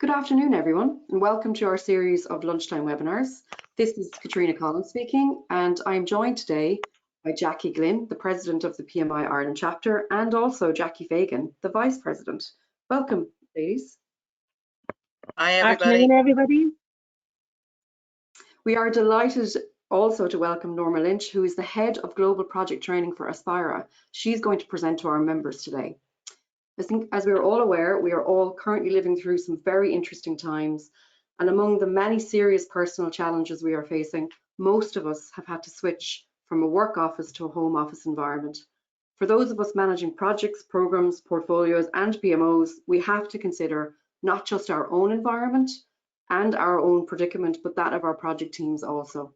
Good afternoon, everyone, and welcome to our series of lunchtime webinars. This is Katrina speaking, and I'm joined today by Jackie Glynn, the President of the PMI Ireland Chapter, and also Jackie Fagan, the Vice President. Welcome, ladies. Hi, everybody. Afternoon, everybody. We are delighted also to welcome Norma Lynch, who is the Head of Global Project Training for Aspira. She's going to present to our members today. I think, as we're all aware, we are all currently living through some very interesting times, and among the many serious personal challenges we are facing, most of us have had to switch from a work office to a home office environment. For those of us managing projects, programs, portfolios, and PMOs, we have to consider not just our own environment and our own predicament, but that of our project teams also.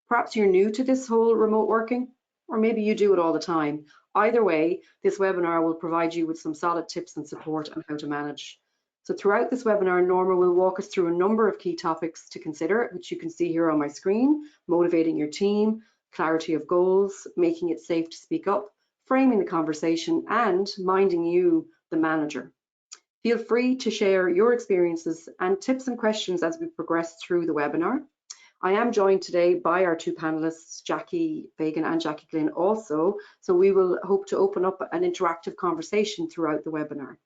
Perhaps you're new to this whole remote working, or maybe you do it all the time. Either way, this webinar will provide you with some solid tips and support on how to manage. So throughout this webinar, Norma will walk us through a number of key topics to consider, which you can see here on my screen: motivating your team, clarity of goals, making it safe to speak up, framing the conversation, and minding you, the manager. Feel free to share your experiences and tips and questions as we progress through the webinar. I am joined today by our two panelists, Jackie Fagan and Jackie Glynn also, so we will hope to open up an interactive conversation throughout the webinar.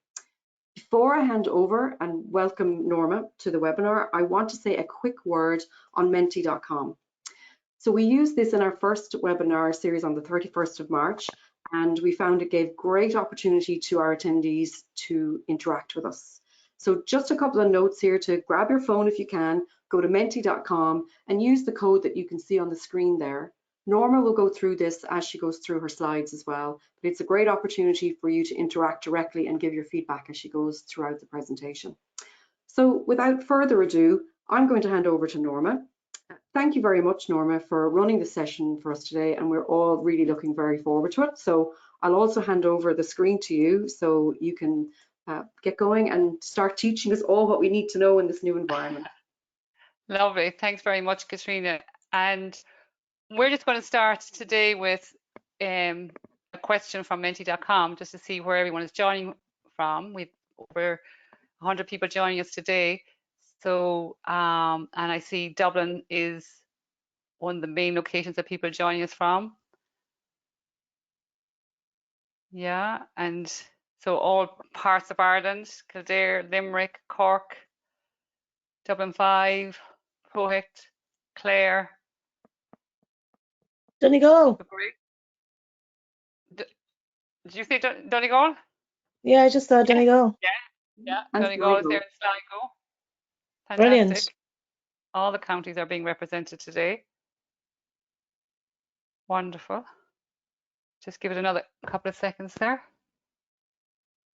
Before I hand over and welcome Norma to the webinar, I want to say a quick word on mentee.com. So we used this in our first webinar series on the 31st of March, and we found it gave great opportunity to our attendees to interact with us. So just a couple of notes here to grab your phone if you can, go to mentee.com and use the code that you can see on the screen there. Norma will go through this as she goes through her slides as well, but it's a great opportunity for you to interact directly and give your feedback as she goes throughout the presentation. So without further ado, I'm going to hand over to Norma. Thank you very much, Norma, for running the session for us today, and we're all really looking very forward to it. So I'll also hand over the screen to you so you can get going and start teaching us all what we need to know in this new environment. Lovely. Thanks very much, Katrina. And we're just going to start today with a question from mentee.com just to see where everyone is joining from. We've over 100 people joining us today. So, and I see Dublin is one of the main locations that people are joining us from. Yeah, and so all parts of Ireland: Kildare, Limerick, Cork, Dublin 5, Crohic, Clare. Donegal. Did you say Donegal? Yeah, I just saw Donegal. Yeah, Donegal is there in Sligo. Fantastic. Brilliant. All the counties are being represented today. Wonderful. Just give it another couple of seconds there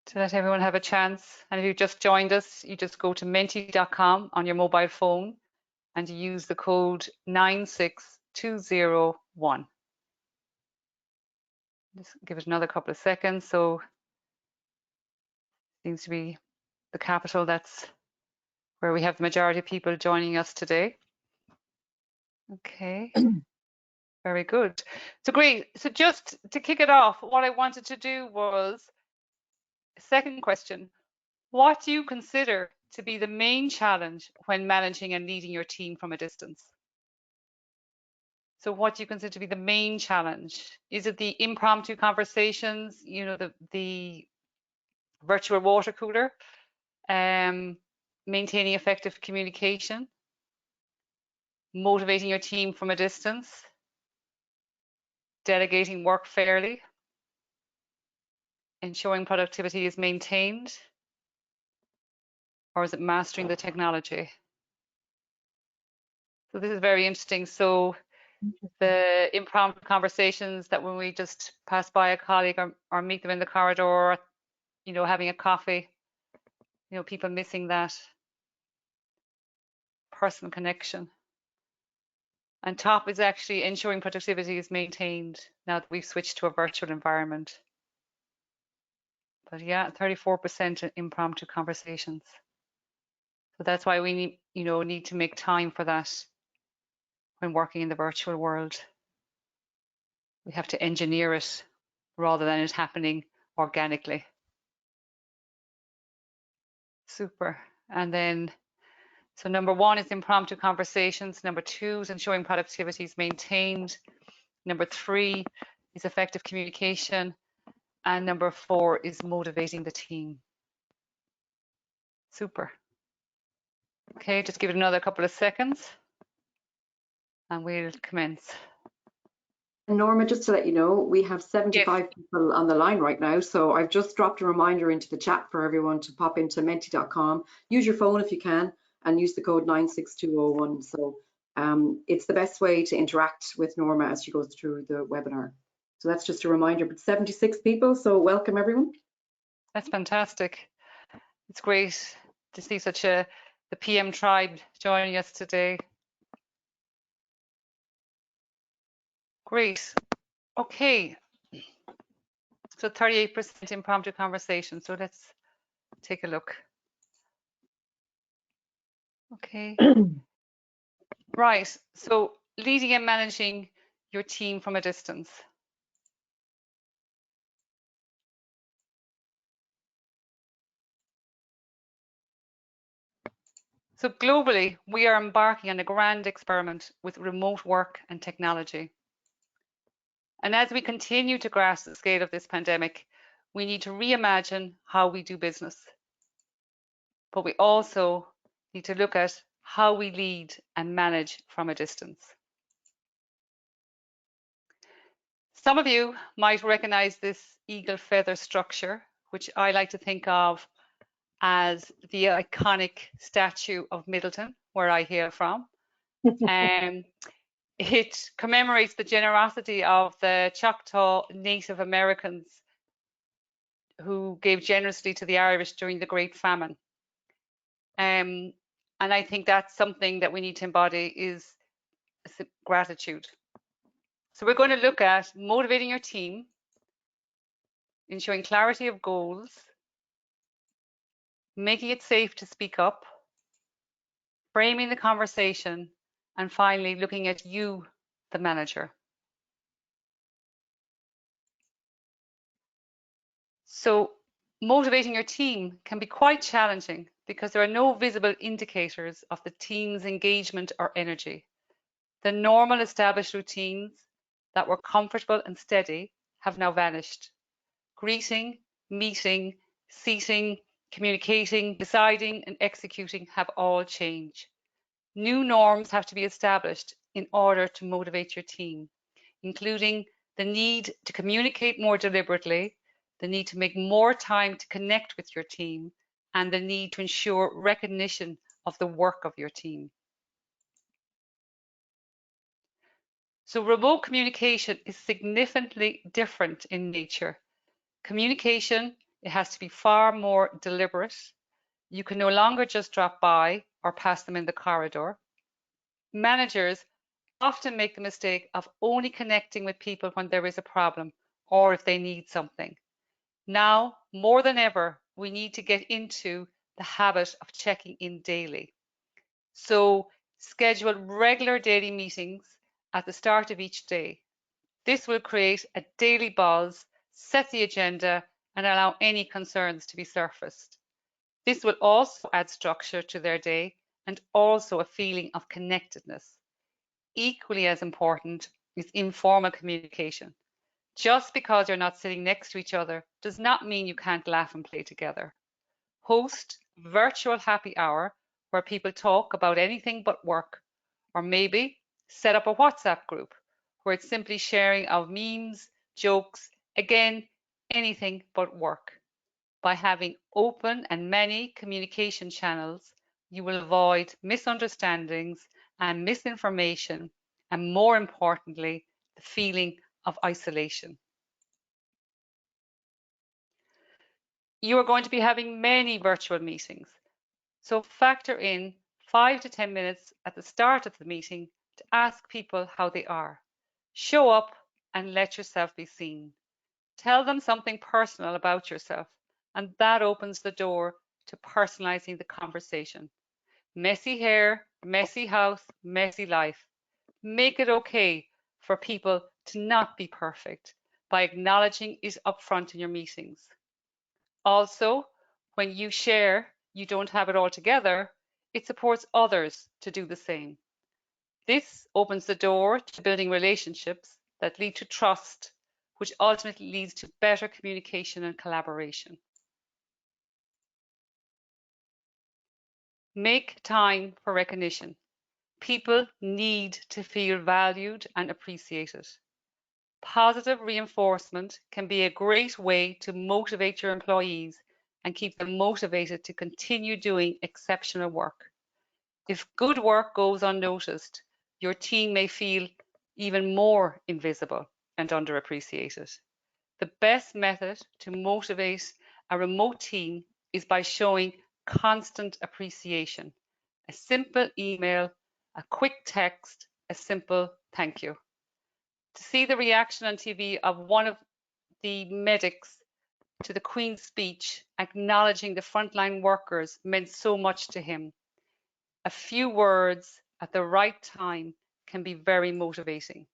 to let everyone have a chance. And if you just joined us, you just go to mentee.com on your mobile phone and you use the code 96201. Just give it another couple of seconds. So seems to be the capital, that's where we have the majority of people joining us today. Okay. Very good. So great. So just to kick it off, what I wanted to do was, second question, what do you consider to be the main challenge when managing and leading your team from a distance? So what do you consider to be the main challenge? Is it the impromptu conversations, you know, the virtual water cooler, maintaining effective communication, motivating your team from a distance, delegating work fairly, ensuring productivity is maintained, or is it mastering the technology? So this is very interesting. So the impromptu conversations that when we just pass by a colleague or meet them in the corridor, you know, having a coffee, you know, people missing that personal connection. And top is actually ensuring productivity is maintained now that we've switched to a virtual environment. But yeah, 34% impromptu conversations. So that's why we need, need to make time for that when working in the virtual world. We have to engineer it rather than it happening organically. Super. And then, so number 1 is impromptu conversations. Number 2 is ensuring productivity is maintained. Number 3 is effective communication. And number 4 is motivating the team. Super. Okay, just give it another couple of seconds and we'll commence. Norma, just to let you know, we have 75 people on the line right now, so I've just dropped a reminder into the chat for everyone to pop into mentee.com. Use your phone if you can, and use the code 96201. So it's the best way to interact with Norma as she goes through the webinar. So that's just a reminder, but 76 people, so welcome everyone. That's fantastic. It's great to see such the PM tribe joining us today. Great. Okay. So 38% impromptu conversation. So let's take a look. Okay. Right. So leading and managing your team from a distance. So globally, we are embarking on a grand experiment with remote work and technology. And as we continue to grasp the scale of this pandemic, we need to reimagine how we do business. But we also need to look at how we lead and manage from a distance. Some of you might recognize this eagle feather structure, which I like to think of as the iconic statue of Middleton, where I hail from. It commemorates the generosity of the Choctaw Native Americans who gave generously to the Irish during the Great Famine. And I think that's something that we need to embody is gratitude. So we're going to look at motivating your team, ensuring clarity of goals, making it safe to speak up, framing the conversation, and finally looking at you, the manager. So motivating your team can be quite challenging because there are no visible indicators of the team's engagement or energy. The normal established routines that were comfortable and steady have now vanished. Greeting, meeting, seating, communicating, deciding, and executing have all changed. New norms have to be established in order to motivate your team, including the need to communicate more deliberately, the need to make more time to connect with your team, and the need to ensure recognition of the work of your team. So remote communication is significantly different in nature. Communication, it has to be far more deliberate. You can no longer just drop by or pass them in the corridor. Managers often make the mistake of only connecting with people when there is a problem or if they need something. Now, more than ever, we need to get into the habit of checking in daily. So schedule regular daily meetings at the start of each day. This will create a daily buzz, set the agenda, and allow any concerns to be surfaced. This will also add structure to their day and also a feeling of connectedness. Equally as important is informal communication. Just because you're not sitting next to each other does not mean you can't laugh and play together. Host virtual happy hour where people talk about anything but work, or maybe set up a WhatsApp group where it's simply sharing of memes, jokes, again, anything but work. By having open and many communication channels, you will avoid misunderstandings and misinformation, and more importantly, the feeling of isolation. You are going to be having many virtual meetings, so factor in 5 to 10 minutes at the start of the meeting to ask people how they are. Show up and let yourself be seen. Tell them something personal about yourself, and that opens the door to personalizing the conversation. Messy hair, messy house, messy life. Make it okay for people to not be perfect by acknowledging it upfront in your meetings. Also, when you share, you don't have it all together, it supports others to do the same. This opens the door to building relationships that lead to trust, which ultimately leads to better communication and collaboration. Make time for recognition. People need to feel valued and appreciated. Positive reinforcement can be a great way to motivate your employees and keep them motivated to continue doing exceptional work. If good work goes unnoticed, your team may feel even more invisible and underappreciated. The best method to motivate a remote team is by showing constant appreciation. A simple email, a quick text, a simple thank you. To see the reaction on TV of one of the medics to the Queen's speech acknowledging the frontline workers meant so much to him. A few words at the right time can be very motivating.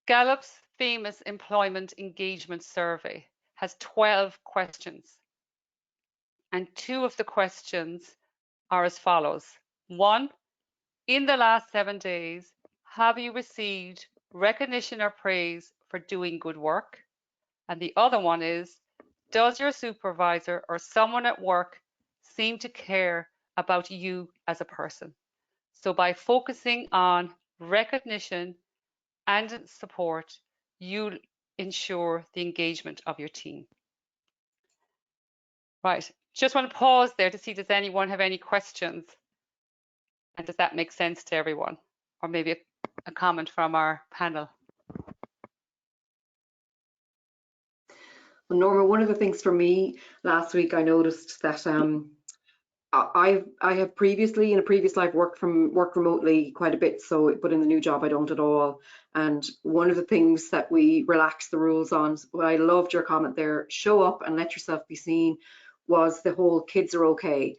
Gallup's famous employment engagement survey has 12 questions, and 2 of the questions are as follows. 1, in the last 7 days, have you received recognition or praise for doing good work? And the other one is, does your supervisor or someone at work seem to care about you as a person? So by focusing on recognition and support, you ensure the engagement of your team. Right, just want to pause there to see, does anyone have any questions? And does that make sense to everyone? Or maybe a comment from our panel. Well, Norma, one of the things for me last week, I noticed that I have previously, in a previous life, worked remotely quite a bit. So, but in the new job, I don't at all. And one of the things that we relaxed the rules on, what I loved your comment there, show up and let yourself be seen, was the whole kids are okay.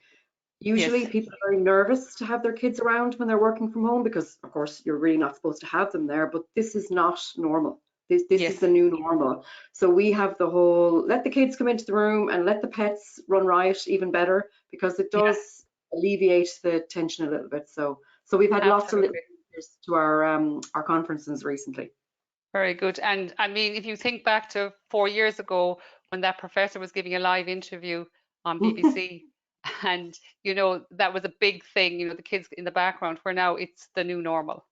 Usually Yes. people are very nervous to have their kids around when they're working from home because, of course, you're really not supposed to have them there, but this is not normal. This Yes. is the new normal. So we have the whole, let the kids come into the room and let the pets run riot even better, because it does alleviate the tension a little bit. So we've had lots of little to our conferences recently. Very good. And I mean, if you think back to 4 years ago when that professor was giving a live interview on BBC, and you know, that was a big thing, you know, the kids in the background, where now it's the new normal.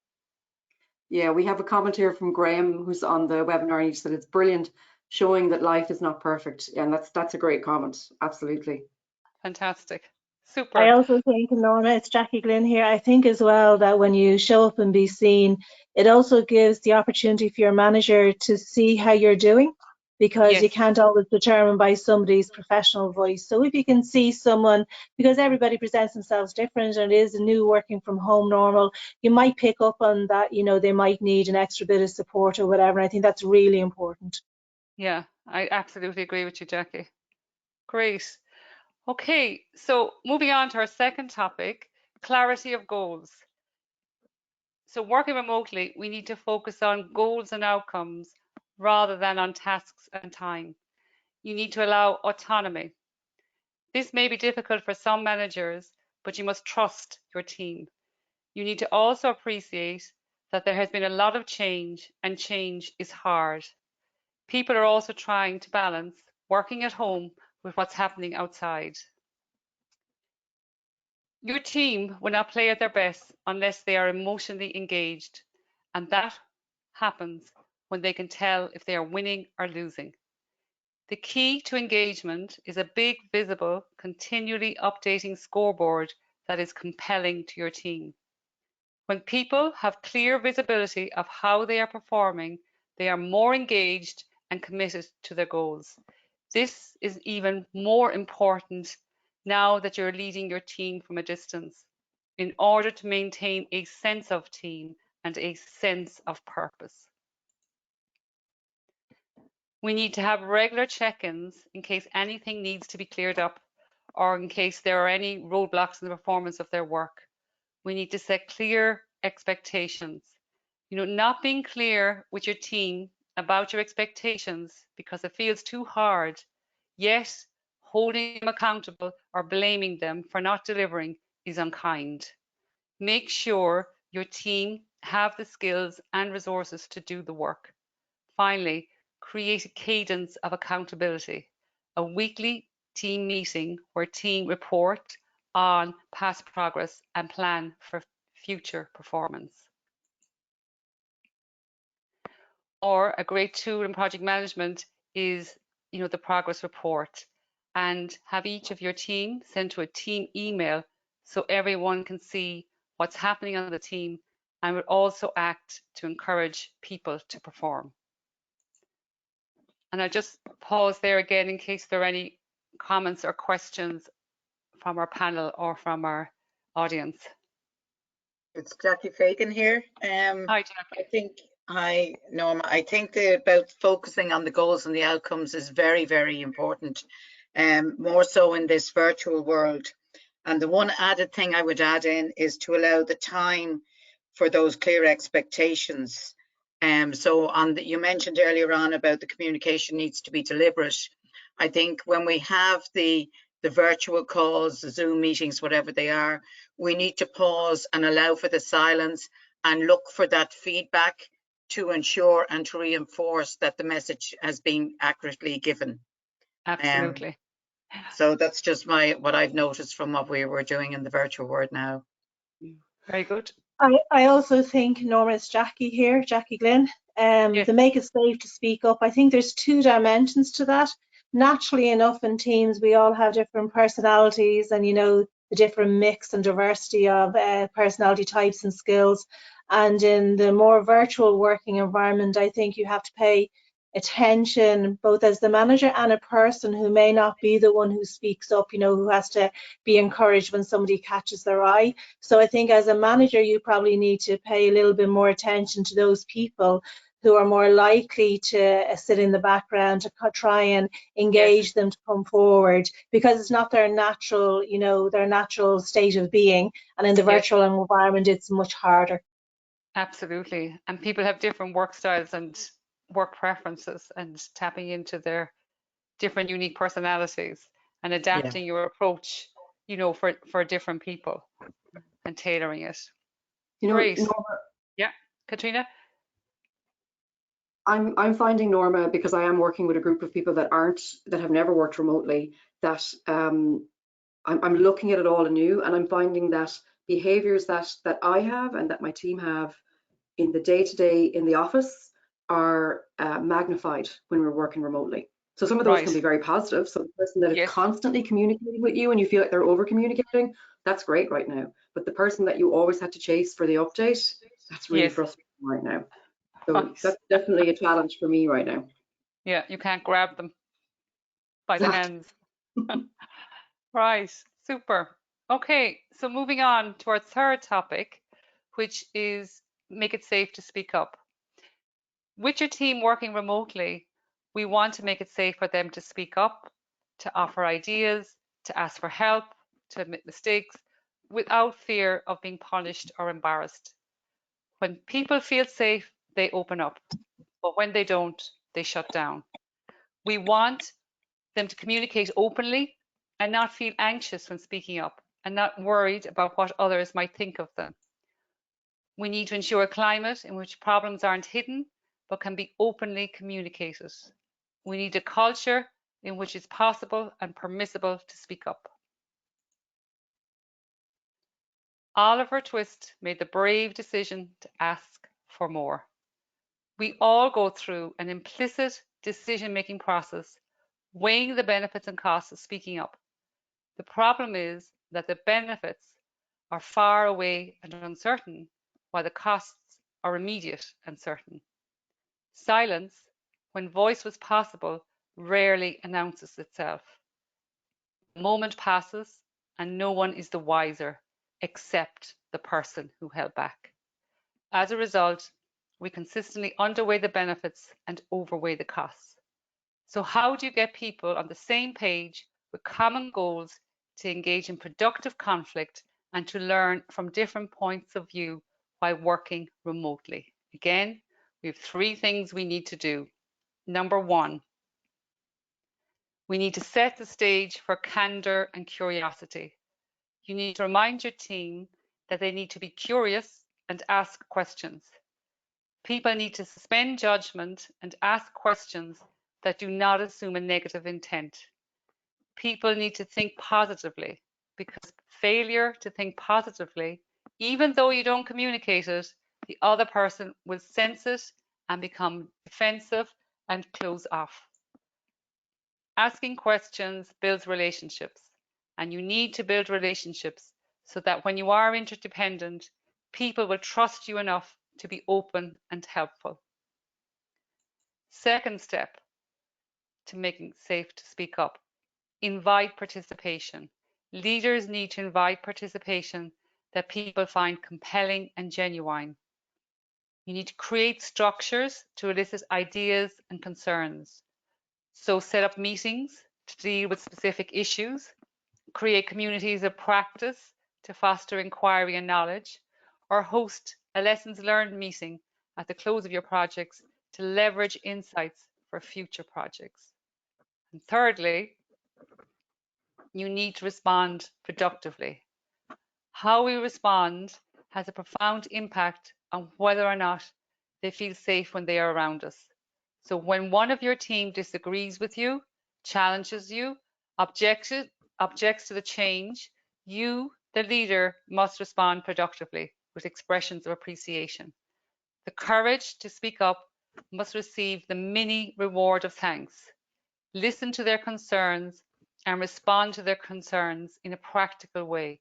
Yeah, we have a comment here from Graham who's on the webinar, and he said it's brilliant, showing that life is not perfect. Yeah, and that's a great comment. Absolutely. Fantastic. Super. I also think, Norma, it's Jackie Glynn here. I think as well that when you show up and be seen, it also gives the opportunity for your manager to see how you're doing, because Yes. you can't always determine by somebody's professional voice. So if you can see someone, because everybody presents themselves different and it is a new working from home normal, you might pick up on that, you know, they might need an extra bit of support or whatever. And I think that's really important. Yeah, I absolutely agree with you, Jackie. Great. Okay, so moving on to our second topic, clarity of goals. So working remotely, we need to focus on goals and outcomes rather than on tasks and time. You need to allow autonomy. This may be difficult for some managers, but you must trust your team. You need to also appreciate that there has been a lot of change, and change is hard. People are also trying to balance working at home with what's happening outside. Your team will not play at their best unless they are emotionally engaged, and that happens when they can tell if they are winning or losing. The key to engagement is a big, visible, continually updating scoreboard that is compelling to your team. When people have clear visibility of how they are performing, they are more engaged and committed to their goals. This is even more important now that you're leading your team from a distance, in order to maintain a sense of team and a sense of purpose. We need to have regular check-ins in case anything needs to be cleared up, or in case there are any roadblocks in the performance of their work. We need to set clear expectations. You know, not being clear with your team about your expectations because it feels too hard, yet holding them accountable or blaming them for not delivering is unkind. Make sure your team have the skills and resources to do the work. Finally, create a cadence of accountability, a weekly team meeting where team report on past progress and plan for future performance. Or a great tool in project management is, the progress report, and have each of your team send to a team email so everyone can see what's happening on the team, and will also act to encourage people to perform. And I'll just pause there again in case there are any comments or questions from our panel or from our audience. It's Jackie Fagan here. Hi, Jackie. Hi, Norma. I think about focusing on the goals and the outcomes is very, very important, more so in this virtual world. And the one added thing I would add in is to allow the time for those clear expectations. So you mentioned earlier on about the communication needs to be deliberate. I think when we have the virtual calls, the Zoom meetings, whatever they are, we need to pause and allow for the silence and look for that feedback to ensure and to reinforce that the message has been accurately given. Absolutely. So that's just what I've noticed from what we were doing in the virtual world now. Very good. I also think, Norma, it's Jackie here, Jackie Glynn, Yes. to make it safe to speak up. I think there's two dimensions to that. Naturally enough, in teams, we all have different personalities and, the different mix and diversity of personality types and skills. And in the more virtual working environment, I think you have to pay attention both as the manager and a person who may not be the one who speaks up, who has to be encouraged when somebody catches their eye. So I think as a manager, you probably need to pay a little bit more attention to those people who are more likely to sit in the background, to try and engage them to come forward, because it's not their natural, their natural state of being. And in the virtual environment, it's much harder. Absolutely. And people have different work styles and work preferences, and tapping into their different unique personalities and adapting your approach, for different people and tailoring it. Great. Norma, Yeah, Katrina? I'm finding, Norma, because I am working with a group of people that have never worked remotely, that I'm looking at it all anew, and I'm finding that behaviors that I have and that my team have in the day-to-day in the office are magnified when we're working remotely. So some of those can be very positive. So the person that is constantly communicating with you and you feel like they're over communicating, that's great right now. But the person that you always had to chase for the update, that's really frustrating right now. So that's definitely a challenge for me right now. Yeah, you can't grab them by the hands. Right, super. Okay, so moving on to our third topic, which is make it safe to speak up. With your team working remotely, we want to make it safe for them to speak up, to offer ideas, to ask for help, to admit mistakes, without fear of being punished or embarrassed. When people feel safe, they open up, but when they don't, they shut down. We want them to communicate openly and not feel anxious when speaking up and not worried about what others might think of them. We need to ensure a climate in which problems aren't hidden but can be openly communicated. We need a culture in which it's possible and permissible to speak up. Oliver Twist made the brave decision to ask for more. We all go through an implicit decision-making process, weighing the benefits and costs of speaking up. The problem is that the benefits are far away and uncertain, while the costs are immediate and certain. Silence, when voice was possible, rarely announces itself. The moment passes and no one is the wiser except the person who held back. As a result, we consistently underweigh the benefits and overweigh the costs. So how do you get people on the same page with common goals to engage in productive conflict and to learn from different points of view while working remotely? Again, we have three things we need to do. Number one, We need to set the stage for candor and curiosity. You need to remind your team that they need to be curious and ask questions. People need to suspend judgment and ask questions that do not assume a negative intent. People need to think positively, because failure to think positively, even though you don't communicate it, the other person will sense it and become defensive and close off. Asking questions builds relationships, and you need to build relationships so that when you are interdependent, people will trust you enough to be open and helpful. Second step to making it safe to speak up: invite participation. Leaders need to invite participation that people find compelling and genuine. You need to create structures to elicit ideas and concerns. So set up meetings to deal with specific issues, create communities of practice to foster inquiry and knowledge, or host a lessons learned meeting at the close of your projects to leverage insights for future projects. And thirdly, you need to respond productively. How we respond has a profound impact on whether or not they feel safe when they are around us. So when one of your team disagrees with you, challenges you, objects to the change, you, the leader, must respond productively with expressions of appreciation. The courage to speak up must receive the mini reward of thanks. Listen to their concerns and respond to their concerns in a practical way.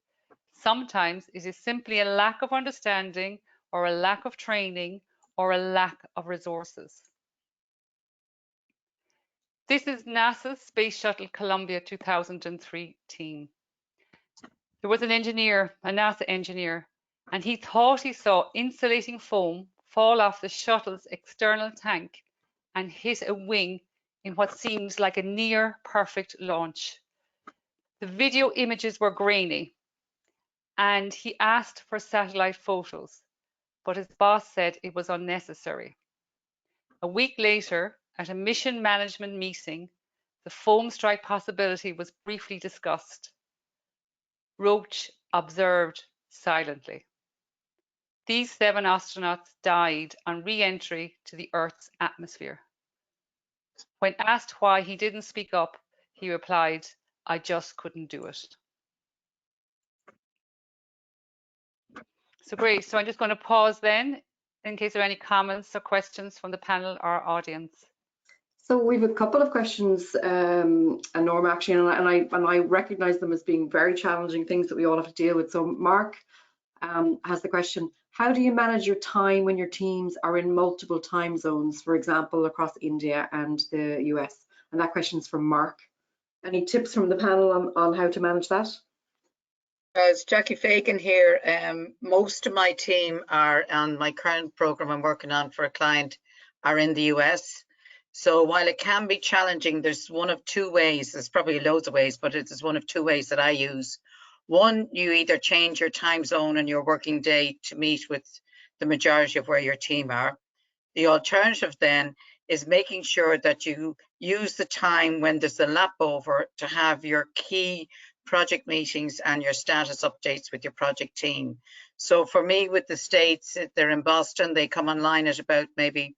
Sometimes it is simply a lack of understanding or a lack of training or a lack of resources. This is NASA's Space Shuttle Columbia 2003 team. There was an engineer, a NASA engineer, and he thought he saw insulating foam fall off the shuttle's external tank and hit a wing in what seemed like a near perfect launch. The video images were grainy, and he asked for satellite photos, but his boss said it was unnecessary. A week later, at a mission management meeting, the foam strike possibility was briefly discussed. Roach observed silently. These 7 astronauts died on re-entry to the Earth's atmosphere. When asked why he didn't speak up, he replied, "I just couldn't do it." So great. So I'm just going to pause then in case there are any comments or questions from the panel or audience. So we've a couple of questions, and Norma actually, and I recognise them as being very challenging things that we all have to deal with. So Mark has the question: how do you manage your time when your teams are in multiple time zones, for example, across India and the US? And that question is from Mark. Any tips from the panel on how to manage that? As Jackie Fagan here, most of my team are on my current program I'm working on for a client are in the US. So while it can be challenging, there's one of 2 ways, there's probably loads of ways, but it is one of 2 ways that I use. One, you either change your time zone and your working day to meet with the majority of where your team are. The alternative then is making sure that you use the time when there's a lap over to have your key project meetings and your status updates with your project team. So for me, with the States, if they're in Boston, they come online at about maybe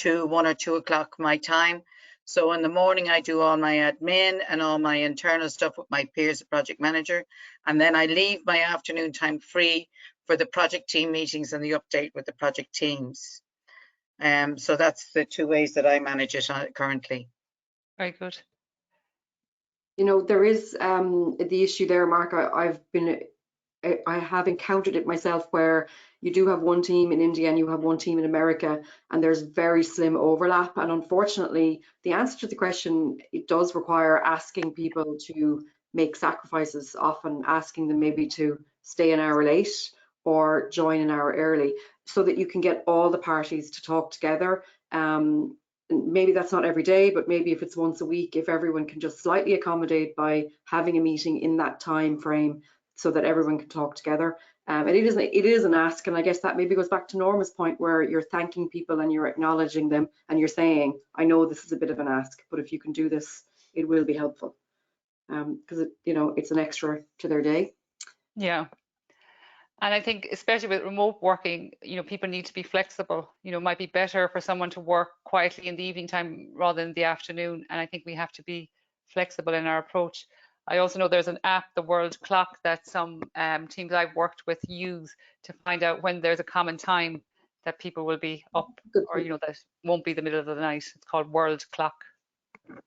1 or 2 o'clock my time. So in the morning, I do all my admin and all my internal stuff with my peers, the project manager, and then I leave my afternoon time free for the project team meetings and the update with the project teams. So that's the 2 ways that I manage it currently. Very good. You know, there is the issue there, Mark. I have encountered it myself, where you do have one team in India and you have one team in America, and there's very slim overlap. And unfortunately, the answer to the question, it does require asking people to make sacrifices, often asking them maybe to stay an hour late or join an hour early, so that you can get all the parties to talk together. Maybe that's not every day, but maybe if it's once a week, if everyone can just slightly accommodate by having a meeting in that time frame so that everyone can talk together. And it is an ask, and I guess that maybe goes back to Norma's point, where you're thanking people and you're acknowledging them and you're saying, I know this is a bit of an ask, but if you can do this it will be helpful because it's an extra to their day. Yeah. And I think especially with remote working, people need to be flexible. It might be better for someone to work quietly in the evening time rather than the afternoon. And I think we have to be flexible in our approach. I also know there's an app, the World Clock, that some teams I've worked with use to find out when there's a common time that people will be up, or that won't be the middle of the night. It's called World Clock.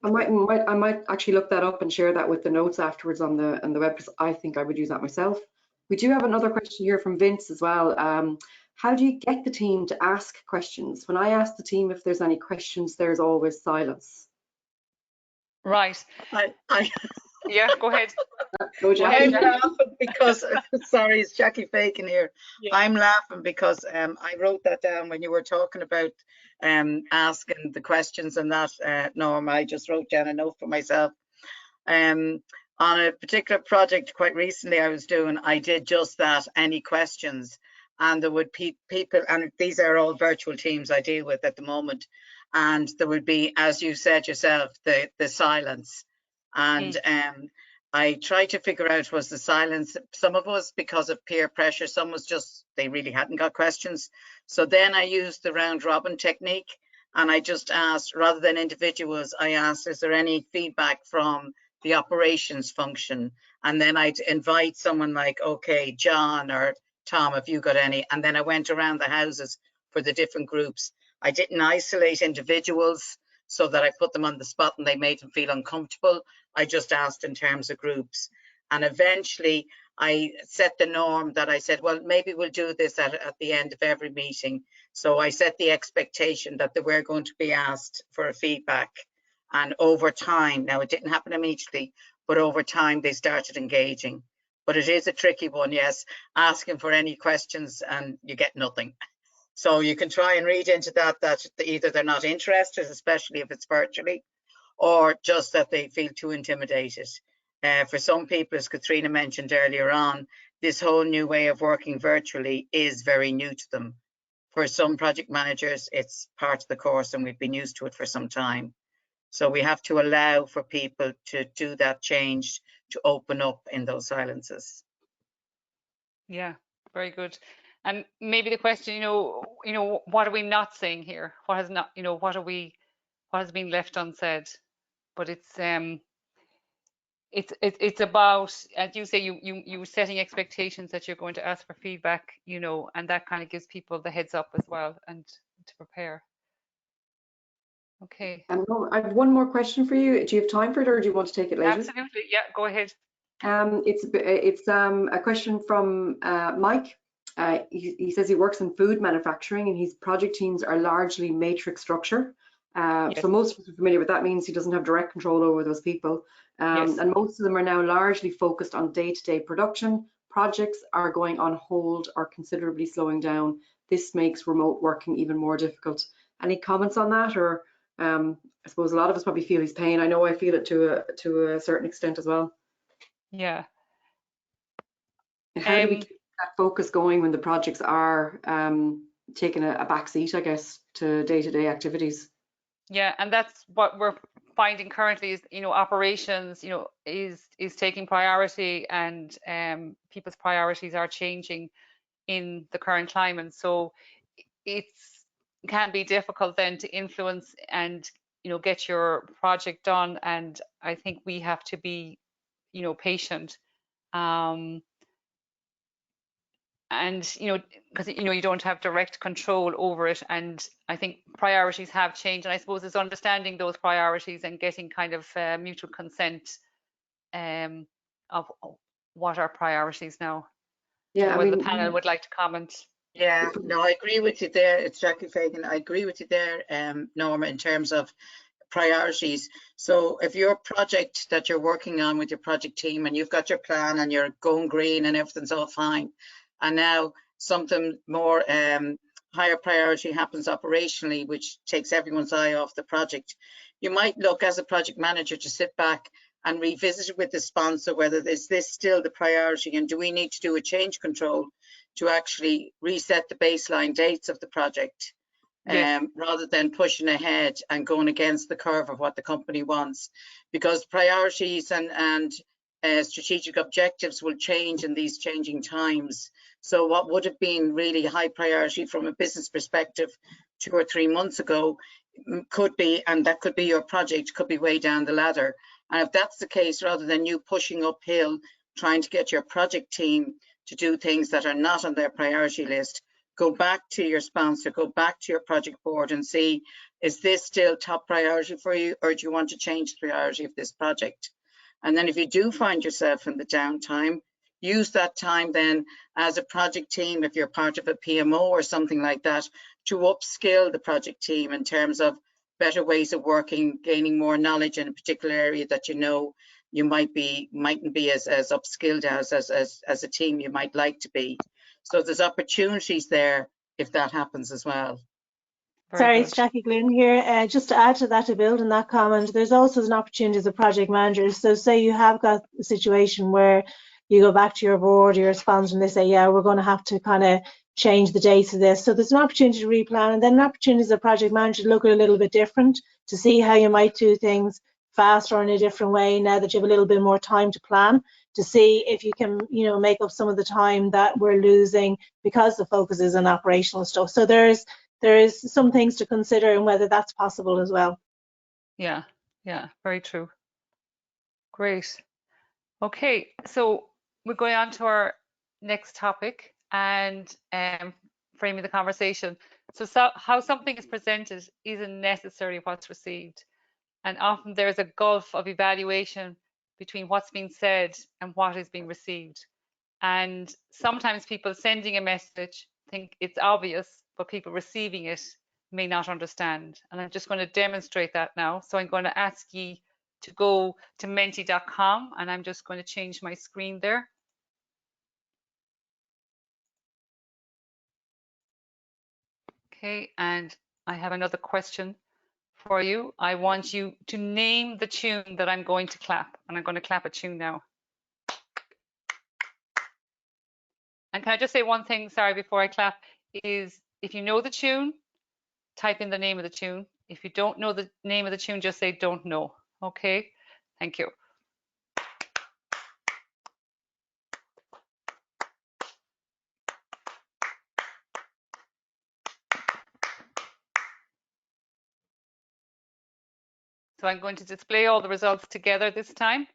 I might actually look that up and share that with the notes afterwards on the web, because I think I would use that myself. We do have another question here from Vince as well. How do you get the team to ask questions? When I ask the team if there's any questions, there's always silence. Right. Yeah, go ahead. I'm laughing because, sorry, it's Jackie Fagan here. Yeah. I'm laughing because I wrote that down when you were talking about asking the questions and that, Norma. I just wrote down a note for myself. On a particular project quite recently I was doing, I did just that, any questions, and there would be people, and these are all virtual teams I deal with at the moment, and there would be, as you said yourself, the silence. And I tried to figure out, was the silence, some of us because of peer pressure, some was just they really hadn't got questions. So then I used the round robin technique, and I just asked, rather than individuals, I asked, is there any feedback from the operations function? And then I'd invite someone like, okay, John or Tom, have you got any? And then I went around the houses for the different groups. I didn't isolate individuals so that I put them on the spot and they made them feel uncomfortable. I just asked in terms of groups. And eventually I set the norm that I said, well, maybe we'll do this at the end of every meeting. So I set the expectation that they were going to be asked for a feedback. And over time, now it didn't happen immediately, but over time they started engaging. But it is a tricky one, yes, asking for any questions and you get nothing. So you can try and read into that either they're not interested, especially if it's virtually, or just that they feel too intimidated. For some people, as Katrina mentioned earlier on, this whole new way of working virtually is very new to them. For some project managers, it's part of the course and we've been used to it for some time. So we have to allow for people to do that change, to open up in those silences. Yeah, very good. And maybe the question, what are we not saying here? What has not, what has been left unsaid? But it's about, as you say, you setting expectations that you're going to ask for feedback, and that kind of gives people the heads up as well and to prepare. Okay. I have one more question for you. Do you have time for it, or do you want to take it later? Absolutely. Yeah, go ahead. It's a question from Mike. He says he works in food manufacturing and his project teams are largely matrix structure. Yes. So most of us are familiar with that. Means he doesn't have direct control over those people. Yes. And most of them are now largely focused on day-to-day production. Projects are going on hold or considerably slowing down. This makes remote working even more difficult. Any comments on that? Or I suppose a lot of us probably feel his pain. I know I feel it to a certain extent as well. Yeah. How do we keep that focus going when the projects are taking a back seat, I guess, to day-to-day activities? Yeah, and that's what we're finding currently is, operations, is taking priority, and people's priorities are changing in the current climate. So it can be difficult then to influence and, get your project done. And I think we have to be, patient. And because you don't have direct control over it, and I think priorities have changed, and I suppose it's understanding those priorities and getting kind of mutual consent of what are priorities now. Yeah, whether the panel would like to comment. Yeah, no, I agree with you there. It's Jackie Fagan. I agree with you there, Norma, in terms of priorities. So if your project that you're working on with your project team and you've got your plan and you're going green and everything's all fine, and now something more higher priority happens operationally, which takes everyone's eye off the project, you might look as a project manager to sit back and revisit it with the sponsor, whether is this still the priority, and do we need to do a change control to actually reset the baseline dates of the project. Yes. rather than pushing ahead and going against the curve of what the company wants, because priorities and strategic objectives will change in these changing times. So what would have been really high priority from a business perspective 2 or 3 months ago could be, and that could be your project, could be way down the ladder. And if that's the case, rather than you pushing uphill, trying to get your project team to do things that are not on their priority list, go back to your sponsor, go back to your project board and see, is this still top priority for you, or do you want to change the priority of this project? And then if you do find yourself in the downtime, use that time then as a project team, if you're part of a PMO or something like that, to upskill the project team in terms of better ways of working, gaining more knowledge in a particular area that you know you mightn't be as upskilled as a team you might like to be. So there's opportunities there if that happens as well. Very Sorry, good. it's Jackie Glynn here. Just to add to that, to build on that comment, there's also an opportunity as a project manager. So say you have got a situation where you go back to your board, your sponsor, and they say, yeah, we're going to have to kind of change the dates of this. So there's an opportunity to replan, and then an opportunity as a project manager to look at it a little bit different, to see how you might do things faster or in a different way now that you have a little bit more time to plan, to see if you can, you know, make up some of the time that we're losing because the focus is on operational stuff. So there is some things to consider and whether that's possible as well. Yeah, very true. Great. Okay, so we're going on to our next topic and framing the conversation. So how something is presented isn't necessarily what's received. And often there's a gulf of evaluation between what's being said and what is being received. And sometimes people sending a message think it's obvious, but people receiving it may not understand. And I'm just going to demonstrate that now. So I'm going to ask you to go to mentee.com, and I'm just going to change my screen there. Okay, and I have another question for you. I want you to name the tune that I'm going to clap, and I'm going to clap a tune now. And can I just say one thing, sorry, before I clap, is if you know the tune, type in the name of the tune. If you don't know the name of the tune, just say don't know. Okay, thank you. So I'm going to display all the results together this time.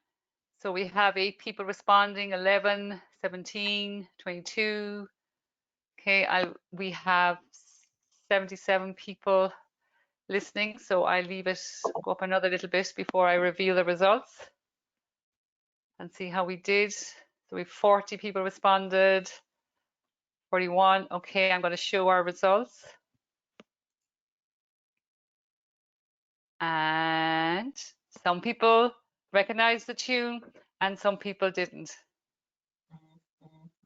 So we have 8 people responding, 11, 17, 22. Okay, we have 77 people listening. So I leave it go up another little bit before I reveal the results and see how we did. So we have 40 people responded, 41. Okay, I'm going to show our results. And some people recognized the tune and some people didn't.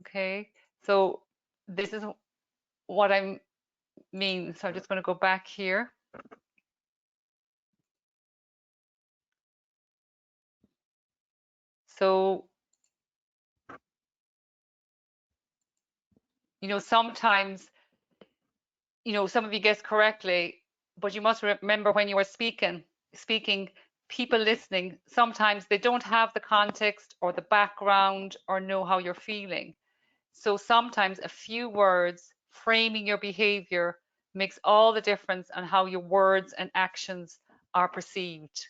Okay, so this is what I mean. So I'm just going to go back here. So, you know, sometimes, you know, some of you guessed correctly, but you must remember when you are speaking, people listening, sometimes they don't have the context or the background or know how you're feeling. So sometimes a few words framing your behavior makes all the difference on how your words and actions are perceived.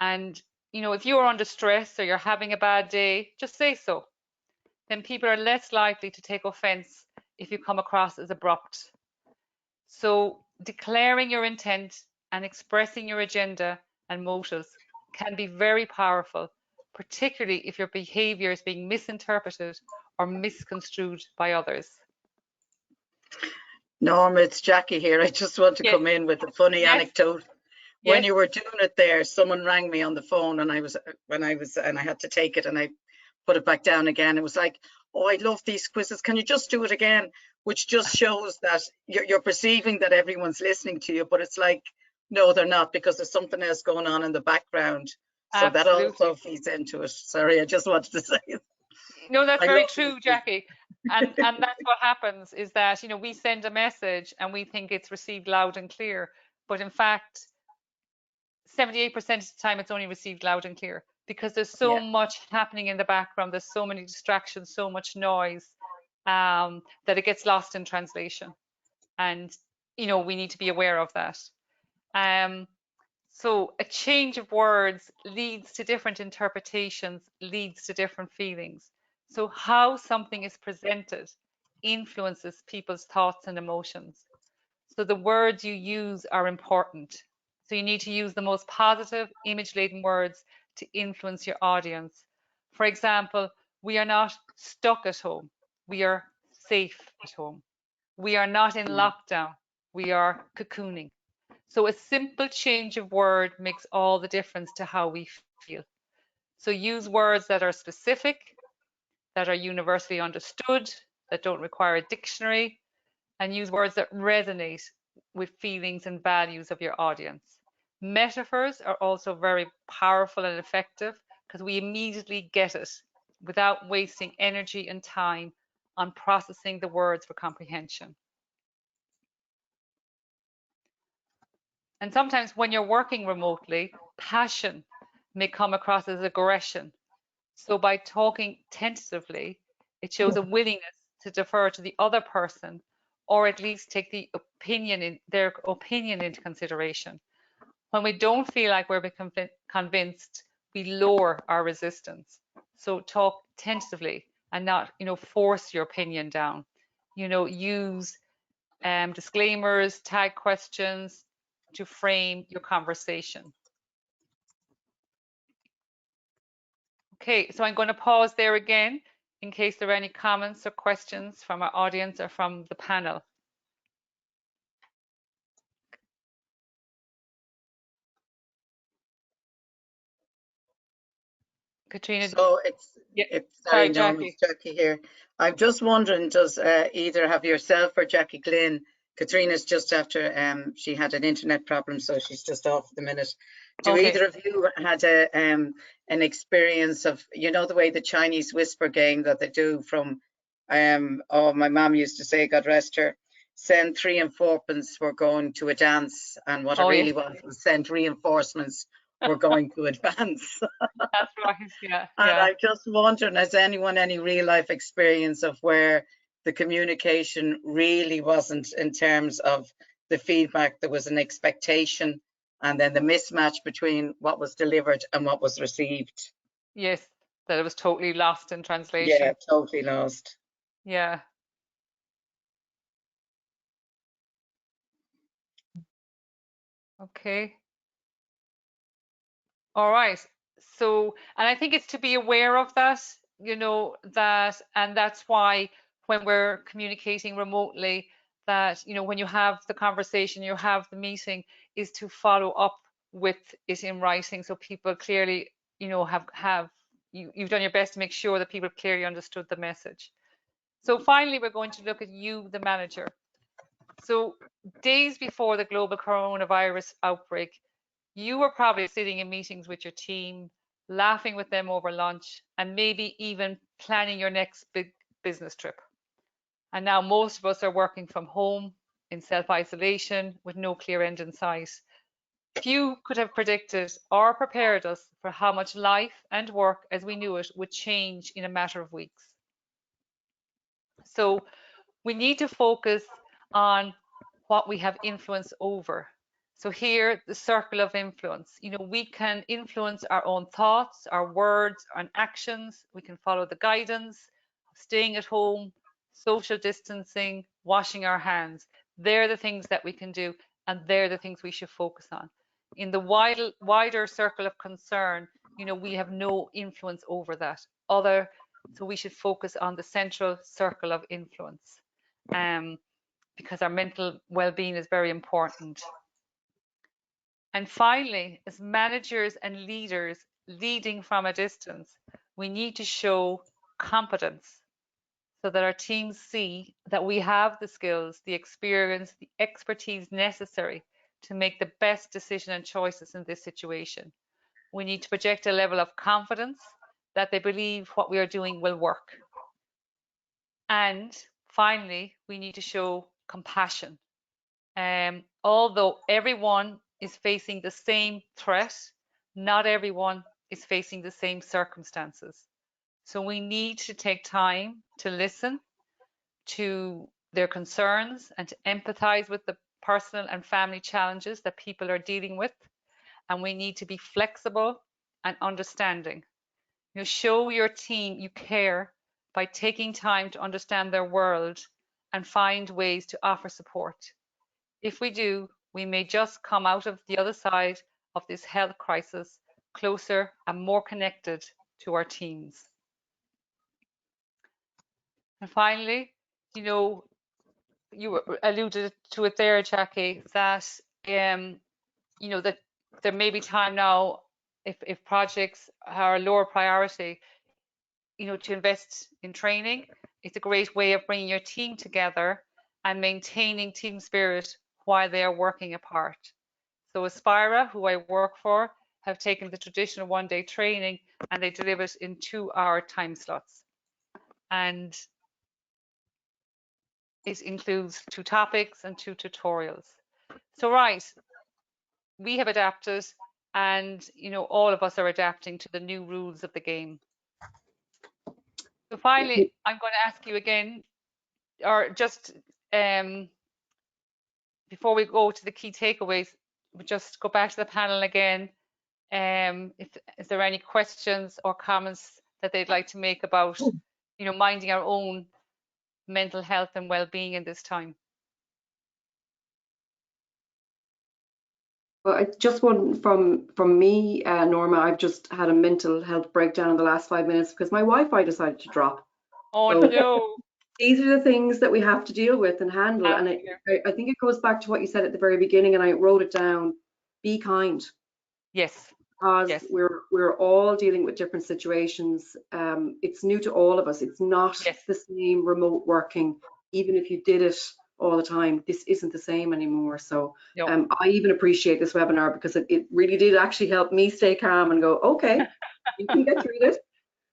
And, you know, if you are under stress or you're having a bad day, just say so. Then people are less likely to take offense if you come across as abrupt. So declaring your intent and expressing your agenda and motives can be very powerful, particularly if your behavior is being misinterpreted or misconstrued by others. Norma, it's Jackie here. I just want to come in with a funny anecdote. When you were doing it there, someone rang me on the phone, and I had to take it and I put it back down again. It was like, oh, I love these quizzes. Can you just do it again? Which just shows that you're perceiving that everyone's listening to you, but it's like, no, they're not, because there's something else going on in the background. So Absolutely. that also feeds into it. Sorry, I just wanted to say it. No, that's very true, Jackie. and that's what happens, is that, you know, we send a message and we think it's received loud and clear, but in fact 78% of the time it's only received loud and clear, because there's so much happening in the background, there's so many distractions, so much noise, that it gets lost in translation. And, you know, we need to be aware of that. So a change of words leads to different interpretations, leads to different feelings. So how something is presented influences people's thoughts and emotions. So the words you use are important. So you need to use the most positive, image-laden words to influence your audience. For example, we are not stuck at home. We are safe at home. We are not in lockdown. We are cocooning. So a simple change of word makes all the difference to how we feel. So use words that are specific, that are universally understood, that don't require a dictionary, and use words that resonate with feelings and values of your audience. Metaphors are also very powerful and effective because we immediately get it without wasting energy and time on processing the words for comprehension. And sometimes when you're working remotely, passion may come across as aggression. So by talking tentatively, it shows a willingness to defer to the other person, or at least take their opinion into consideration. When we don't feel like we're convinced, we lower our resistance. So talk tentatively and not, you know, force your opinion down. You know, use disclaimers, tag questions to frame your conversation. Okay, so I'm going to pause there again in case there are any comments or questions from our audience or from the panel. Katrina. So sorry, Sorry, Norma, it's Jackie here. I'm just wondering, does either have yourself or Jackie Glynn, Katrina's just after she had an internet problem, so she's just off at the minute. Do either of you had an experience of, you know, the way the Chinese whisper game that they do from, oh, my mom used to say, God rest her, send 3 and 4-pence, we're going to a dance, and what I really want was send reinforcements, we're going to advance. That's right, yeah. And I'm just wondering, has anyone any real life experience of where the communication really wasn't in terms of the feedback, there was an expectation and then the mismatch between what was delivered and what was received? Yes, that it was totally lost in translation. Yeah, totally lost. Yeah. Okay. All right. So, and I think it's to be aware of that, you know, that, and that's why when we're communicating remotely, that, you know, when you have the conversation, you have the meeting, is to follow up with it in writing, so people clearly, you know, you've done your best to make sure that people clearly understood the message. So finally, we're going to look at you, the manager. So days before the global coronavirus outbreak, you were probably sitting in meetings with your team, laughing with them over lunch, and maybe even planning your next big business trip. And now most of us are working from home in self-isolation with no clear end in sight. Few could have predicted or prepared us for how much life and work as we knew it would change in a matter of weeks. So we need to focus on what we have influence over. So here, the circle of influence. You know, we can influence our own thoughts, our words, and actions. We can follow the guidance, staying at home, social distancing, washing our hands. They're the things that we can do, and they're the things we should focus on. In the wider circle of concern, you know, we have no influence over that. So we should focus on the central circle of influence, because our mental well-being is very important. And finally, as managers and leaders leading from a distance, we need to show competence so that our teams see that we have the skills, the experience, the expertise necessary to make the best decision and choices in this situation. We need to project a level of confidence that they believe what we are doing will work. And finally, we need to show compassion. Although everyone is facing the same threat, not everyone is facing the same circumstances. So we need to take time to listen to their concerns and to empathize with the personal and family challenges that people are dealing with. And we need to be flexible and understanding. You show your team you care by taking time to understand their world and find ways to offer support. If we do, we may just come out of the other side of this health crisis closer and more connected to our teams. And finally, you know, you alluded to it there, Jackie, that you know, that there may be time now, if projects are a lower priority, you know, to invest in training. It's a great way of bringing your team together and maintaining team spirit while they are working apart. So Aspira, who I work for, have taken the traditional one-day training and they deliver it in 2-hour time slots. And it includes 2 topics and 2 tutorials. So right, we have adapted, and you know, all of us are adapting to the new rules of the game. So finally, I'm going to ask you again, or just before we go to the key takeaways, we'll just go back to the panel again. Is there any questions or comments that they'd like to make about, you know, minding our own mental health and well-being in this time? Well, just one from me, Norma. I've just had a mental health breakdown in the last 5 minutes because my Wi-Fi decided to drop. Oh So no! These are the things that we have to deal with and handle. And I think it goes back to what you said at the very beginning, and I wrote it down. Be kind. Yes. Because yes. we're all dealing with different situations. It's new to all of us. It's not the same remote working. Even if you did it all the time, this isn't the same anymore. So I even appreciate this webinar because it really did actually help me stay calm and go, okay, you can get through this.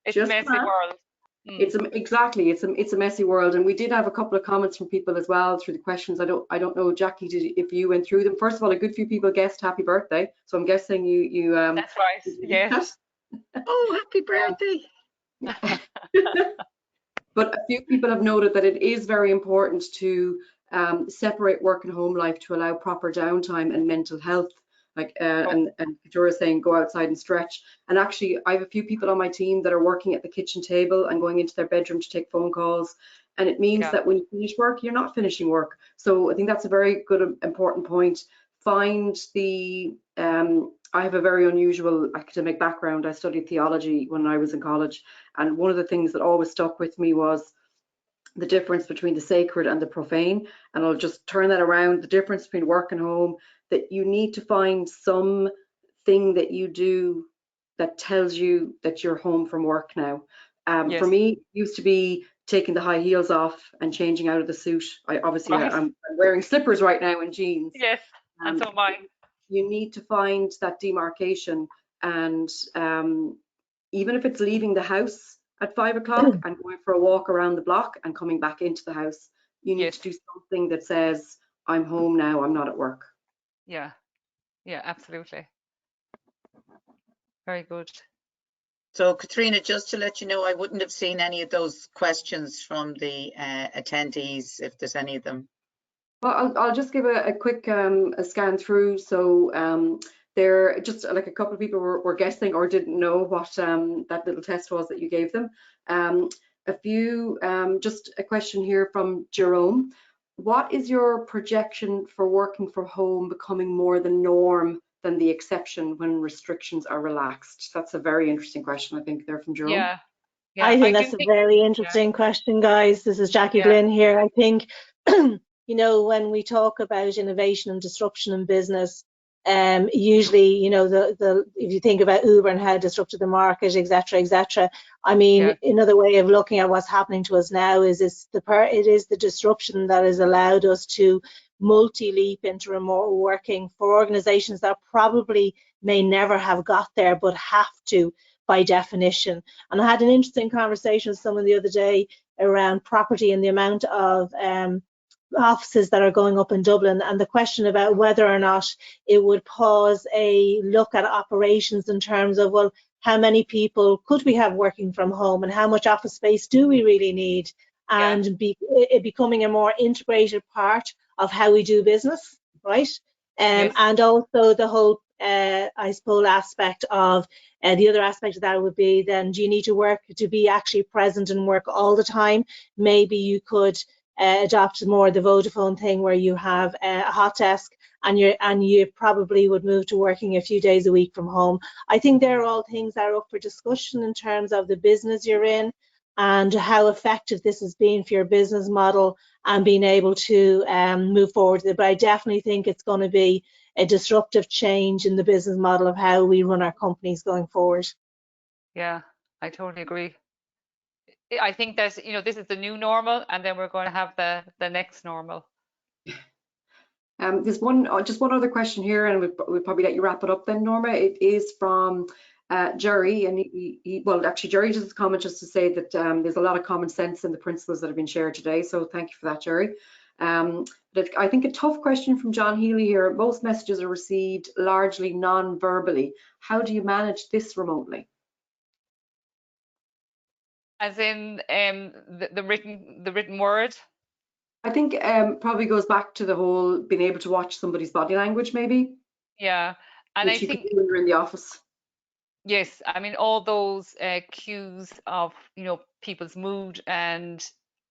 It's a messy world. It's a messy world, and we did have a couple of comments from people as well through the questions. I don't know, Jackie, if you went through them. First of all, a good few people guessed happy birthday, so I'm guessing you that's right. Yes. Oh, happy birthday. But a few people have noted that it is very important to separate work and home life to allow proper downtime and mental health. Like and Katrina saying go outside and stretch. And actually, I have a few people on my team that are working at the kitchen table and going into their bedroom to take phone calls. And it means that when you finish work, you're not finishing work. So I think that's a very good, important point. Find the, I have a very unusual academic background. I studied theology when I was in college. And one of the things that always stuck with me was the difference between the sacred and the profane. And I'll just turn that around, the difference between work and home, that you need to find some thing that you do that tells you that you're home from work now. For me, it used to be taking the high heels off and changing out of the suit. I'm wearing slippers right now and jeans. Yes, and so am I. You need to find that demarcation, and even if it's leaving the house at 5 o'clock and going for a walk around the block and coming back into the house, you need to do something that says, I'm home now, I'm not at work. Yeah, absolutely. Very good. So Katrina, just to let you know, I wouldn't have seen any of those questions from the attendees, if there's any of them. Well, I'll just give a quick a scan through. So there, just like a couple of people were guessing or didn't know what that little test was that you gave them. A few, just a question here from Jerome. What is your projection for working from home becoming more the norm than the exception when restrictions are relaxed? That's a very interesting question, I think, there from Jerome. Yeah, I think that's a very interesting question, guys. This is Jackie Glynn here. I think, you know, when we talk about innovation and disruption in business, usually, you know, if you think about Uber and how disrupted the market, etc. I mean, another way of looking at what's happening to us now is it is the disruption that has allowed us to multi-leap into remote working for organizations that probably may never have got there but have to. by definition. And I had an interesting conversation with someone the other day around property and the amount of offices that are going up in Dublin, and the question about whether or not it would pause a look at operations in terms of, well, how many people could we have working from home and how much office space do we really need, and it becoming a more integrated part of how we do business, right? Yes. And also the whole, I suppose, aspect of the other aspect of that would be, then do you need to work to be actually present and work all the time? Maybe you could adopt more the Vodafone thing where you have a hot desk and you probably would move to working a few days a week from home. I think they're all things that are up for discussion in terms of the business you're in and how effective this has been for your business model and being able to move forward with it. But I definitely think it's going to be a disruptive change in the business model of how we run our companies going forward. Yeah, I totally agree. I think that, you know, this is the new normal, and then we're going to have the next normal. There's just one other question here, and we'll probably let you wrap it up then, Norma. It is from Jerry, and well, actually, Jerry just comment just to say that there's a lot of common sense in the principles that have been shared today. So thank you for that, Jerry. But I think a tough question from John Healy here. Most messages are received largely non-verbally. How do you manage this remotely? As in the written word? I think probably goes back to the whole being able to watch somebody's body language, maybe. Yeah, and which I you think can do when you're in the office. yes, I mean all those cues of, you know, people's mood and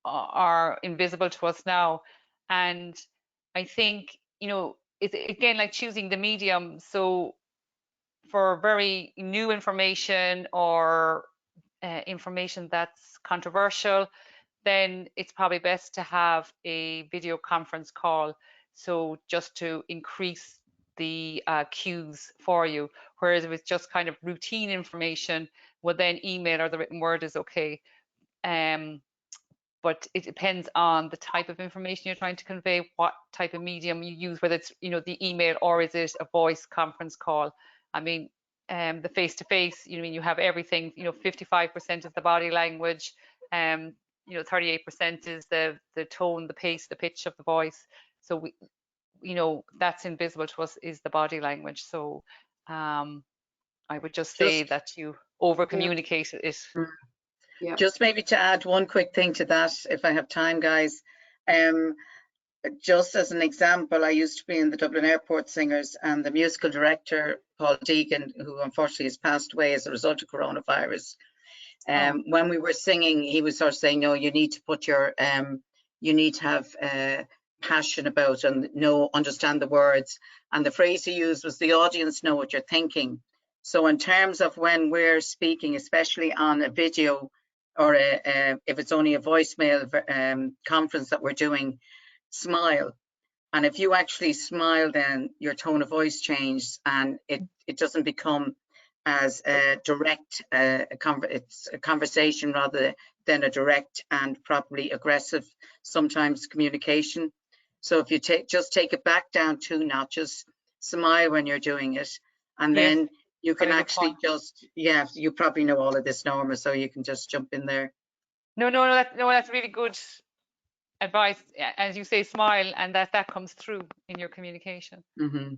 are invisible to us now, and I think, you know, it's again like choosing the medium. So for very new information or information that's controversial, then it's probably best to have a video conference call. So just to increase the cues for you. Whereas if it's just kind of routine information, well then email or the written word is okay. But it depends on the type of information you're trying to convey, what type of medium you use, whether it's, you know, the email or is it a voice conference call. I mean, the face-to-face, you know, you have everything, you know, 55% of the body language, you know, 38% is the tone, the pace, the pitch of the voice. So we, you know, that's invisible to us is the body language. So I would just say that you over communicate it. Yeah. Just maybe to add one quick thing to that, if I have time, guys. Just as an example, I used to be in the Dublin Airport Singers, and the musical director, Paul Deegan, who unfortunately has passed away as a result of coronavirus, when we were singing, he was sort of saying, no, you need to put your, you need to have passion about and understand the words. And the phrase he used was, the audience know what you're thinking. So in terms of when we're speaking, especially on a video or if it's only a voicemail conference that we're doing, smile. And if you actually smile, then your tone of voice changes and it doesn't become as direct, it's a conversation rather than a direct and probably aggressive sometimes communication. So if you just take it back down 2 notches, smile when you're doing it, and then you can actually just, you probably know all of this, Norma, so you can just jump in there. No, that's really good advice. As you say, smile, and that comes through in your communication. Mm-hmm.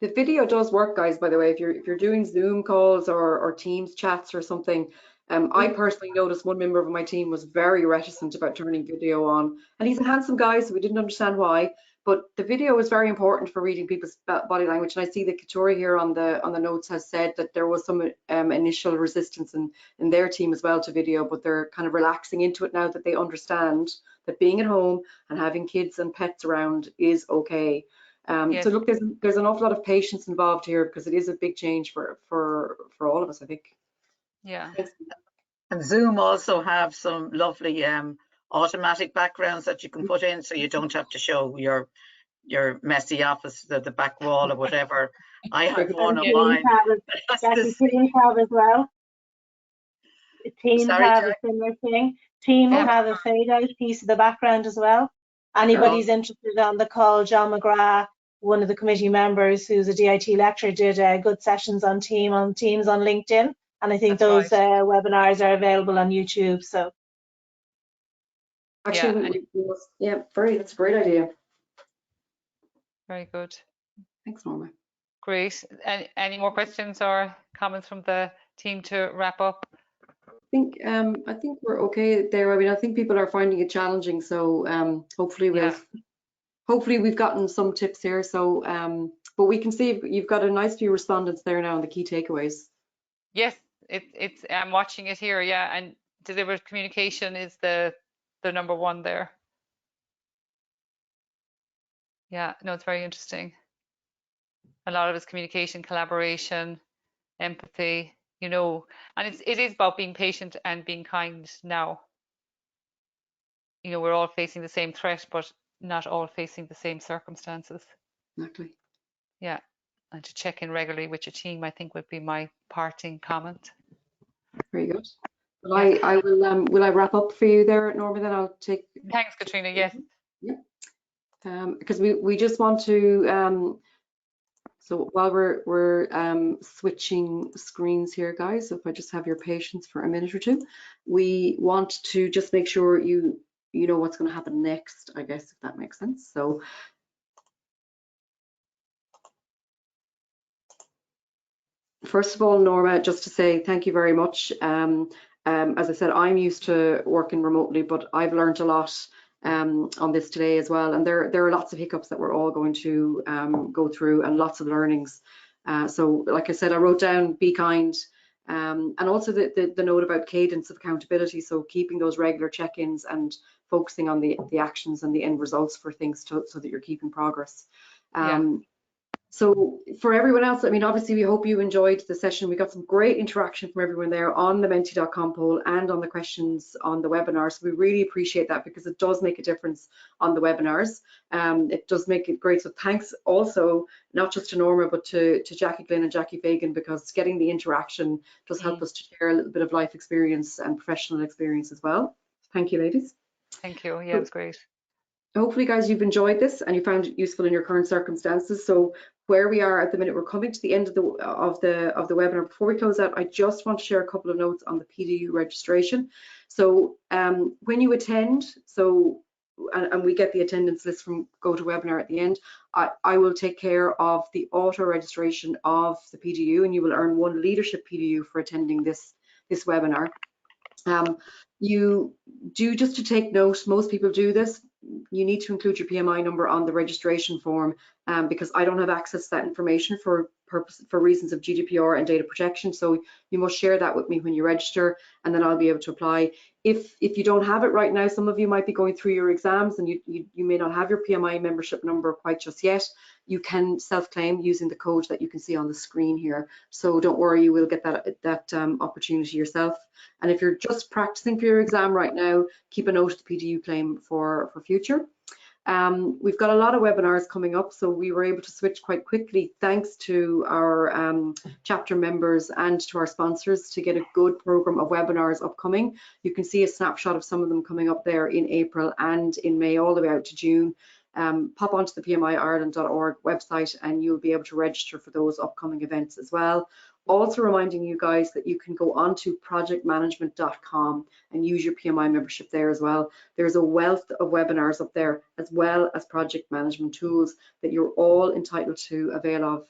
The video does work, guys, by the way. If you're doing Zoom calls or Teams chats or something, I personally noticed one member of my team was very reticent about turning video on, and he's a handsome guy, so we didn't understand why. But the video is very important for reading people's body language, and I see that Katrina here on the notes has said that there was some initial resistance in their team as well to video, but they're kind of relaxing into it now that they understand that being at home and having kids and pets around is okay. So look, there's an awful lot of patience involved here because it is a big change for all of us, I think. Yeah. And Zoom also have some lovely automatic backgrounds that you can put in, so you don't have to show your messy office, the back wall or whatever. I have one of mine. Teams have as well. Teams have a similar thing. Teams have a fade out piece of the background as well. Anybody's interested on the call, John McGrath, one of the committee members who's a DIT lecturer, did good sessions on Teams on LinkedIn, And I think That's those webinars are available on YouTube. So Actually, yeah, that's a great idea. Very good. Thanks, Norma. Great. Any more questions or comments from the team to wrap up? I think we're okay there. I mean, I think people are finding it challenging, so hopefully we've gotten some tips here. So, but we can see you've got a nice few respondents there now on the key takeaways. Yes, it's I'm watching it here. Yeah, and deliberate communication is the number one there. Yeah, no, it's very interesting. A lot of it's communication, collaboration, empathy, you know, and it is about being patient and being kind now. You know, we're all facing the same threat, but not all facing the same circumstances. Exactly. Yeah, and to check in regularly with your team, I think would be my parting comment. Very good. Well, I will I wrap up for you there, Norma? Then I'll take. Thanks, Katrina. Yes. Yeah. Because we just want to so while we're switching screens here, guys, so if I just have your patience for a minute or two, we want to just make sure you know what's going to happen next, I guess, if that makes sense. So first of all, Norma, just to say thank you very much. As I said, I'm used to working remotely, but I've learned a lot on this today as well. And there are lots of hiccups that we're all going to go through and lots of learnings. So like I said, I wrote down be kind, and also the note about cadence of accountability. So keeping those regular check-ins and focusing on the actions and the end results for things so that you're keeping progress. So for everyone else, I mean, obviously we hope you enjoyed the session. We got some great interaction from everyone there on the mentee.com poll and on the questions on the webinar. So we really appreciate that because it does make a difference on the webinars. It does make it great. So thanks also, not just to Norma, but to Jackie Glynn and Jackie Fagan, because getting the interaction does help us to share a little bit of life experience and professional experience as well. Thank you, ladies. Thank you. Yeah, it was great. Hopefully, guys, you've enjoyed this and you found it useful in your current circumstances. So where we are at the minute, we're coming to the end of the webinar. Before we close out, I just want to share a couple of notes on the PDU registration. So when you attend, and we get the attendance list from GoToWebinar at the end, I will take care of the auto registration of the PDU, and you will earn one Leadership PDU for attending this webinar. You do, just to take note, most people do this, you need to include your PMI number on the registration form, because I don't have access to that information for reasons of GDPR and data protection. So you must share that with me when you register, and then I'll be able to apply. If you don't have it right now, some of you might be going through your exams and you may not have your PMI membership number quite just yet. You can self-claim using the code that you can see on the screen here. So don't worry, you will get that opportunity yourself. And if you're just practicing for your exam right now, keep a note of the PDU claim for future. We've got a lot of webinars coming up, so we were able to switch quite quickly thanks to our chapter members and to our sponsors to get a good program of webinars upcoming. You can see a snapshot of some of them coming up there in April and in May, all the way out to June. Pop onto the PMIireland.org website and you'll be able to register for those upcoming events as well. Also reminding you guys that you can go on to projectmanagement.com and use your PMI membership there as well. There's a wealth of webinars up there, as well as project management tools that you're all entitled to avail of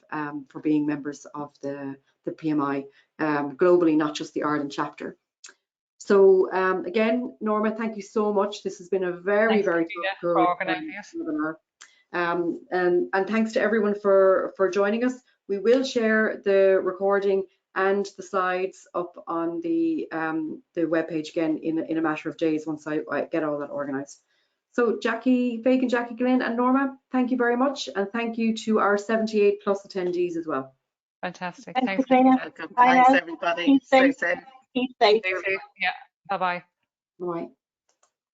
for being members of the PMI globally, not just the Ireland chapter. So again, Norma, thank you so much. This has been a very good webinar. And thanks to everyone for joining us. We will share the recording and the slides up on the webpage again in a matter of days once I get all that organized. So Jackie Fagan, Jackie Glynn and Norma, thank you very much, and thank you to our 78+ attendees as well. Fantastic. Thanks, Katrina. Welcome. Thanks, everybody. Keep safe. Stay safe. Keep safe. Yeah. Bye-bye. Bye.